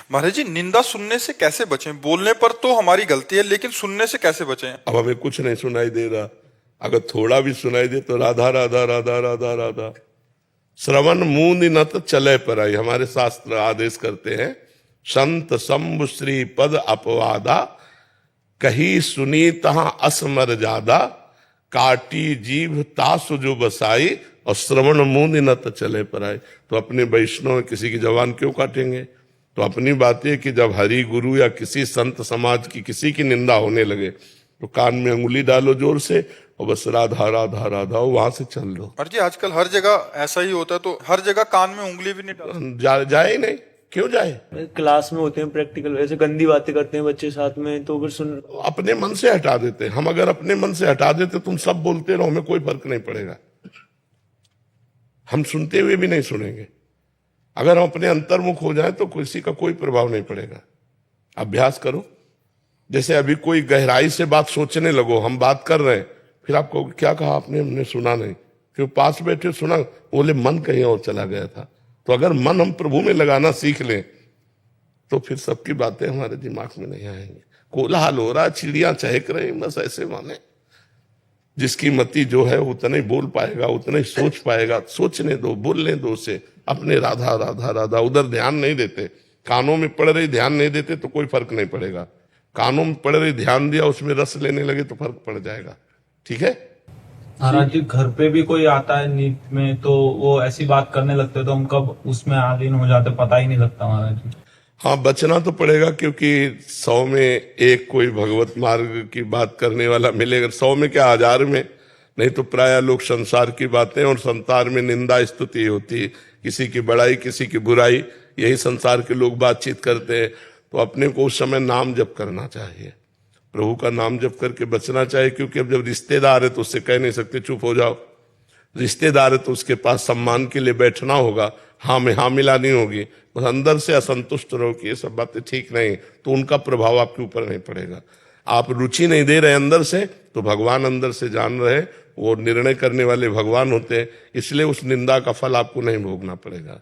महाराज जी, निंदा सुनने से कैसे बचें? बोलने पर तो हमारी गलती है, लेकिन सुनने से कैसे बचें? अब हमें कुछ नहीं सुनाई दे रहा, अगर थोड़ा भी सुनाई दे तो राधा राधा राधा राधा राधा। श्रवण मूंद न तो चले पर आई, हमारे शास्त्र आदेश करते हैं, संत शंभु श्री पद अपवादा, कही सुनी तहां असमर ज्यादा, काटी जीभ तासु जो बसाई, और श्रवण मूंद न तो चले पर आई। तो अपने वैष्णव किसी की जबान क्यों काटेंगे? तो अपनी बात है कि जब हरि गुरु या किसी संत समाज की किसी की निंदा होने लगे तो कान में अंगुली डालो जोर से और बस राधा राधा राधा, वहां से चल दो। महाराज जी, आजकल हर जगह ऐसा ही होता है, तो हर जगह कान में उंगली भी नहीं डाल। जाए ही नहीं, क्यों जाए? क्लास में होते हैं प्रैक्टिकल, ऐसे गंदी बातें करते हैं बच्चे साथ में, तो फिर सुन। अपने मन से हटा देते। हम अगर अपने मन से हटा देते, तुम सब बोलते रहो, हमें कोई फर्क नहीं पड़ेगा, हम सुनते हुए भी नहीं सुनेंगे। अगर हम अपने अंतर्मुख हो जाए तो किसी का कोई प्रभाव नहीं पड़ेगा। अभ्यास करो। जैसे अभी कोई गहराई से बात सोचने लगो, हम बात कर रहे हैं, फिर आपको क्या कहा आपने, हमने सुना नहीं, फिर पास बैठे सुना, बोले मन कहीं और चला गया था। तो अगर मन हम प्रभु में लगाना सीख लें तो फिर सबकी बातें हमारे दिमाग में नहीं आएंगी। कोलाहल हो रहा, चिड़ियां चहक रही, बस ऐसे माने। जिसकी मति जो है उतना ही बोल पाएगा, उतना ही सोच पाएगा। सोचने दो, बोलने दो उसे। अपने राधा राधा राधा उधर ध्यान नहीं देते, कानों में पड़ रही ध्यान नहीं देते तो कोई फर्क नहीं पड़ेगा। कानों में पड़ रही ध्यान दिया, उसमें रस लेने लगे तो फर्क पड़ जाएगा। ठीक है? महाराज जी, घर पे भी कोई आता है नींद में तो वो ऐसी बात करने लगते तो हम कब उसमें आलीन हो जाते पता ही नहीं लगता महाराज जी। हाँ, बचना तो पड़ेगा, क्योंकि 100 में एक कोई भगवत मार्ग की बात करने वाला मिलेगा। 100 में क्या, 1000 में। नहीं तो प्राय लोग संसार की बातें, और संसार में निंदा स्तुति होती है, किसी की बड़ाई किसी की बुराई, यही संसार के लोग बातचीत करते हैं। तो अपने को उस समय नाम जप करना चाहिए, प्रभु का नाम जप करके बचना चाहिए। क्योंकि अब जब रिश्तेदार है तो उससे कह नहीं सकते चुप हो जाओ। रिश्तेदार है तो उसके पास सम्मान के लिए बैठना होगा, हाँ में हाँ मिलानी होगी। बस अंदर से असंतुष्ट रहो कि ये सब बातें ठीक नहीं, तो उनका प्रभाव आपके ऊपर नहीं पड़ेगा। आप रुचि नहीं दे रहे अंदर से, तो भगवान अंदर से जान रहे, वो निर्णय करने वाले भगवान होते हैं, इसलिए उस निंदा का फल आपको नहीं भोगना पड़ेगा।